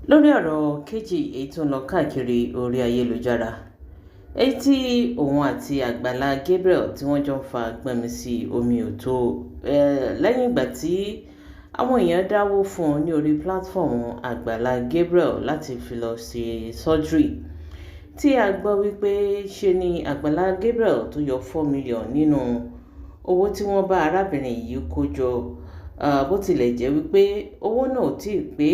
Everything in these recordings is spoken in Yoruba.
lórí ọ̀rọ̀ Keji èyí tó ń lọ káàkiri orí ayélujára èyí tí òun àti Agbaala Gabriel tí wọ́n jọ ń fa gbọ́nmi sí omi ò tó lẹ́yìn ìgbà tí àwọn èèyàn dáwó fún un ní orí platform Agbaala Gabriel láti fi lọ ṣe surgery tí a gbọ́ wípé ṣe ni Agbaala Gabriel tó yọ 4 million nínú owó tí wọ́n bá arábìnrin yìí kó jọ bó tilẹ̀ jẹ́ wípé owó náà ò tíì pé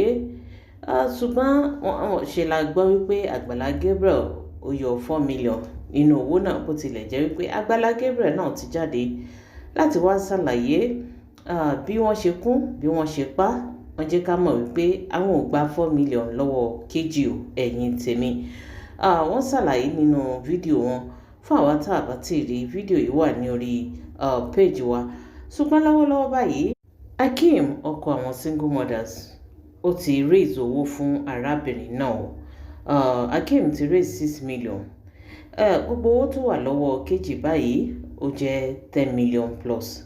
ṣùgbọ́n ṣe la gbọ́ wípé Agbaala Gabriel ó yọ 4 million nínú owó náà bó tilẹ̀ jẹ́ wípé Agbaala Gabriel náà ti jáde láti wá ṣàlàyé bí wọ́n ṣe kún bí wọ́n ṣe pa wọ́n jẹ́ ká mọ̀ wípé àwọn ò gba 4 million lọ́wọ́ Keji o ẹ̀yin tèmi wọ́n ṣàlàyé nínú fídíò wọn fún àwa tá a bá ti rí fídíò yìí wà ní orí péjì wa ṣùgbọ́n lọ́wọ́lọ́wọ́ báyìí Hakeem ọkọ àwọn single mothers ó ti raise owó fún arábìnrin náà Hakeem ti raise 6 million gbogbo owó tó wà lọ́wọ́ Keji báyìí ó jẹ́ 10 million plus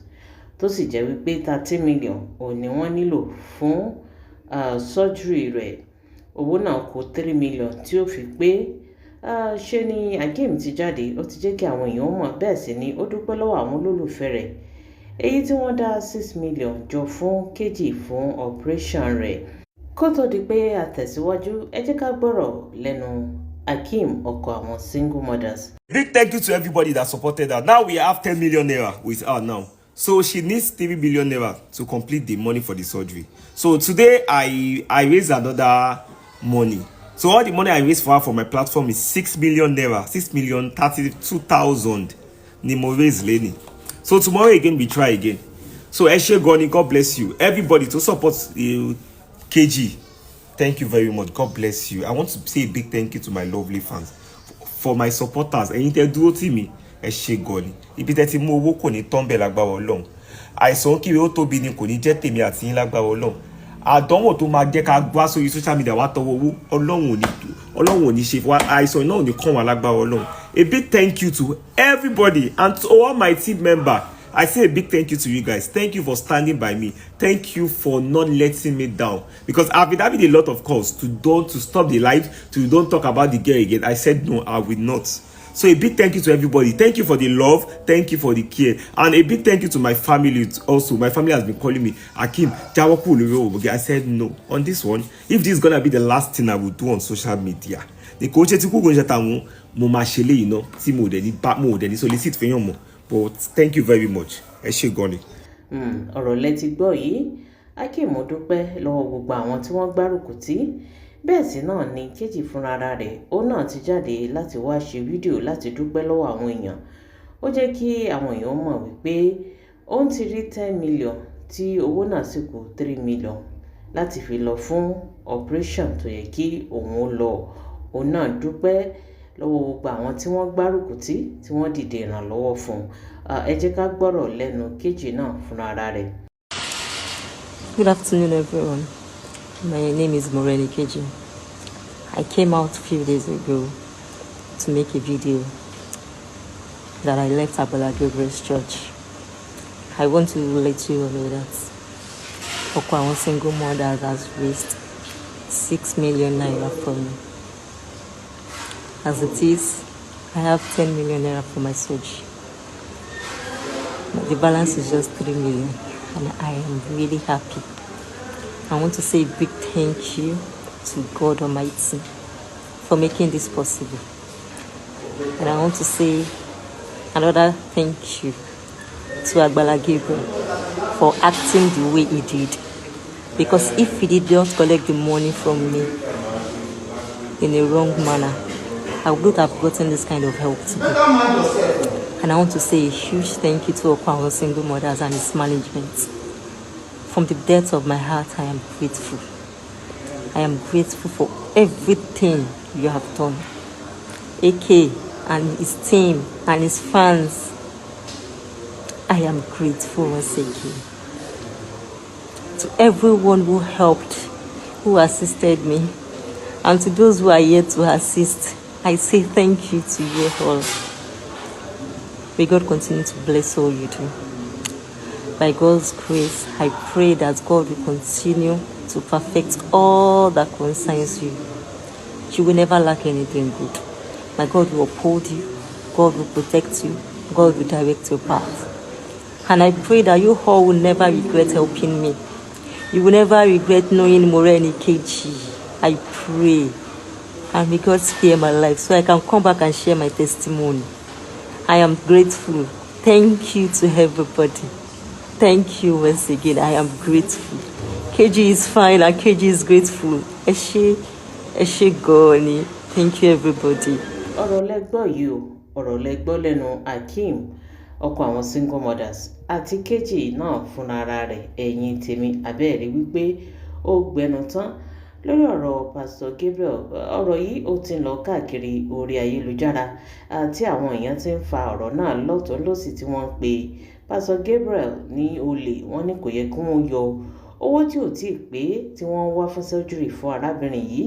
tó sì jẹ́ wípé 13 million ò ní wọ́n nílò fún surgery rẹ̀ owó náà kó 3 million tí ó fi pé ṣe ni Hakeem ti jáde ó ti jẹ́ kí àwọn èèyàn mọ̀ bẹ́ẹ̀ sì ni ó dúpẹ́ lọ́wọ́ àwọn olólùfẹ́ rẹ̀ èyí tí wọ́n dá 6 million jọ fún Keji fún operation rẹ̀ kó tó di pé a tẹ̀síwájú ẹ jẹ́ ká gbọ́rọ̀ lẹ́nu Hakeem ọkọ àwọn single mothers. Big thank you to everybody that supported her. Now we have 10 million naira with her now. So she needs 3 billion naira to complete the money for the surgery. So today I raised another money. So all the money I raised for her for my platform is 6 million naira, 6,032,000 ni mo raise leni. So tomorrow again we try again. So Eshe Goni, God bless you. Everybody to support Keji. Thank you very much. God bless you. I want to say a big thank you to my lovely fans for my supporters. Ẹ̀yin tẹ́ dúró tì mí, ẹ ṣé gan ni. Ibi tẹ́ ti mú owó kò ní tán bẹ́ẹ̀ lágbára Ọlọ́run. Àìsàn kiri ó tóbi ni kò ní jẹ́ tèmi àti yín lágbára Ọlọ́run. Àdánwò tó máa jẹ́ ká gbá sórí social media wá tọwọ́ owó Ọlọ́run ò ní ṣe fún wa. Àìsàn náà ò ní kàn wá lágbára Ọlọ́run. A big thank you to everybody and to all my team members. I say a big thank you to you guys. Thank you for standing by me. Thank you for not letting me down. Because I've been having a lot of calls to stop the live, to don't talk about the girl again. I said no, I will not. So a big thank you to everybody. Thank you for the love. Thank you for the care. And a big thank you to my family also. My family has been calling me, Hakeem, I said no. On this one, if this is going to be the last thing I will do on social media, the coach solicit for you. But thank you very much. Ẹ ṣé gan ni. Ọ̀rọ̀ lẹ ti gbọ́ yìí Hakeem dúpẹ́ lọ́wọ́ gbogbo àwọn tí wọ́n gbárùkù tì bẹ́ẹ̀ sì náà ni Keji fúnra rẹ̀ ó náà ti jáde láti wá ṣe fídíò láti dúpẹ́ lọ́wọ́ àwọn èèyàn ó jẹ́ kí àwọn èèyàn mọ̀ wípé òun ti rí 10 million tí owó náà sì kù 3 million láti fi lọ fún operation tó yẹ kí òun ó lọ òun náà dúpẹ́ lọ́wọ́ gbogbo àwọn tí wọ́n gbárùkù tì tí wọ́n dìde ìrànlọ́wọ́ fún ẹ jẹ́ ká gbọ́rọ̀ lẹ́nu Keji náà fúnra rẹ̀. Good afternoon, everyone. My name is Keji. I came out a few days ago to make a video that I left Agbaala Gabriel's church. I want to let you all know that Okwawan single mother has raised 6 million naira for me. As it is, I have 10 million naira for my surgery. The balance is just 3 million, and I am really happy. I want to say a big thank you to God Almighty for making this possible. And I want to say another thank you to Agbaala Gabriel for acting the way he did. Because if he did not collect the money from me in a wrong manner, I would have gotten this kind of help today. And I want to say a huge thank you to Okwawan single mothers and its management. From the depth of my heart, I am grateful. I am grateful for everything you have done. AK and his team and his fans, I am grateful once again. To everyone who helped, who assisted me, and to those who are yet to assist, I say thank you to you all. May God continue to bless all you do. By God's grace, I pray that God will continue to perfect all that concerns you. You will never lack anything good. My God will uphold you. God will protect you. God will direct your path. And I pray that you all will never regret helping me. You will never regret knowing Moreni Keji. I pray. And may God spare my life so I can come back and share my testimony. I am grateful. Thank you to everybody. Thank you once again. I am grateful. Keji is fine and Keji is grateful. Eshe Goni. Thank you, everybody. Ọ̀rọ̀ lẹ́gbọ́ yìí o, ọ̀rọ̀ lẹ́gbọ́ lẹ́nu Hakeem, ọkọ àwọn single mothers, àti Keji náà fúnra ara rẹ̀. Ẹ̀yin tèmi abẹ́ẹ̀rí wípé ó gbẹnu tán lórí ọ̀rọ̀ Pastor Gabriel. Ọ̀rọ̀ yìí ó ti ń lọ káàkiri orí ayélujára àti àwọn èèyàn ti ń fa ọ̀rọ̀ náà lọ́tùn lósì tí wọ́n ń pe Pastor Gabriel ní olè. Wọ́n ní kò yẹ kí wọ́n yọ owó tí ò tí ì pé tí wọ́n wá fún surgery fún arábìnrin yìí,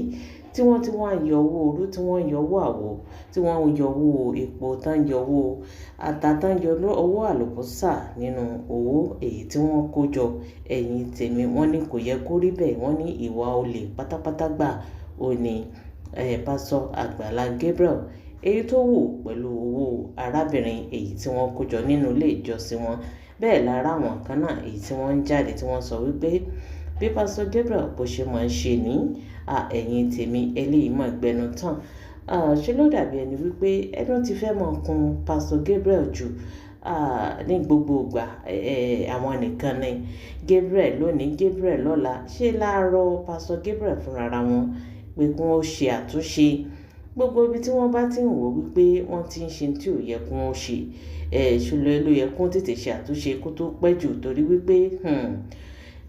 tí wọ́n ti wá ń yọ owó orú, tí wọ́n ń yọ owó àwo, tí wọ́n ń yọ owó epo, tán ń yọ owó ata, tán ń yọ owó àlùbọ́sà nínú owó èyí tí wọ́n kó jọ. Ẹ̀yin tèmi, wọ́n ní kò yẹ kó rí bẹ́ẹ̀. Wọ́n ní ìwà olè pátápátá gbà ó ní Pastor Agbaala Gabriel èyí tó wù pẹ̀lú owó arábìnrin èyí tí wọ́n kó jọ nínú ilé ìjọsìn wọn. Bẹ́ẹ̀ lára àwọn kan náà èyí tí wọ́n ń jáde tí wọ́n sọ wípé bí Pastor Gabriel bó ṣe máa ń ṣe ní ẹ̀yin tèmi eléyìí máa gbẹnu tán. Ṣé ló dàbí ẹni wípé ẹnu ti fẹ́ mọ̀ kún Pastor Gabriel jù ní gbogbo ìgbà. Àwọn nìkan ni Gabriel lónìí, Gabriel lọ́la. Ṣé láàárọ̀ Pastor Gabriel fúnra wọn pé kí wọ́n ṣe àtúnṣe gbogbo ibi tí wọ́n bá ti ń wò wípé wọ́n ti ń ṣe tí ò yẹ kí wọ́n ṣe. Ṣùgbọ́n ló yẹ kí wọ́n tètè ṣe àtúnṣe kó tó pẹ́ jù, torí wípé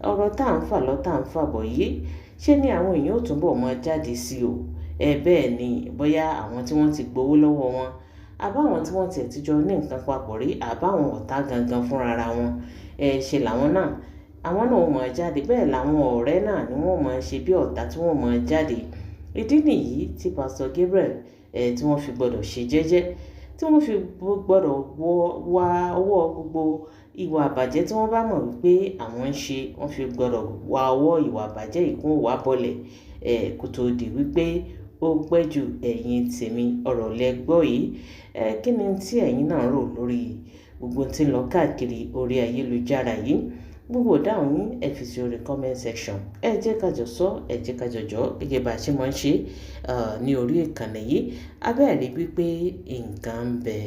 ọ̀rọ̀ tá à ń fà lọ tá à ń fà bọ̀ yìí ṣé ni àwọn èèyàn ò túnbọ̀ mọ jáde sí o. Bẹ́ẹ̀ ni bóyá àwọn tí wọ́n ti gbowó lọ́wọ́ wọn, àbáwọn tí wọ́n ti jọ ní nǹkan papọ̀ rí, àbáwọn ọ̀tá gangan fúnra wọn. Ṣe làwọn náà, àwọn náà ò mọ jáde. Bẹ́ẹ̀ làwọn ọ̀rẹ́ náà ni wọ́n mọ ṣe bí ọ̀tá tí wọ́n mọ jáde. Ìdí nìyí tí Pastor Gabriel tí wọ́n fi gbọ́dọ̀ ṣe jẹ́jẹ́, tí wọ́n fi gbọ́dọ̀ wá ọwọ́ gbogbo ìwà àbàjẹ́ tí wọ́n bá mọ̀ wípé àwọn ń ṣe. Wọ́n fi gbọ́dọ̀ wá ọwọ́ ìwà àbàjẹ́ ìkún wà bọ́lẹ̀ kó tó di wípé ó pẹ́ jù. Ẹ̀yin tèmi, ọ̀rọ̀ lẹ́gbọ́ yìí. Kí ni tí ẹ̀yin náà rò lórí gbogbo tí ń lọ káàkiri orí ayélujára yìí? Gbogbo dáhùn yín ẹ fi sí orí comment section. Ẹ jẹ́ ká jọ sọ, ẹ jẹ́ ká jọ jọ gẹ́gẹ́ bá a ṣe máa ń ṣe ní orí ìkànnì yìí. Abẹ́ẹ̀rí wípé nǹkan ń bẹ.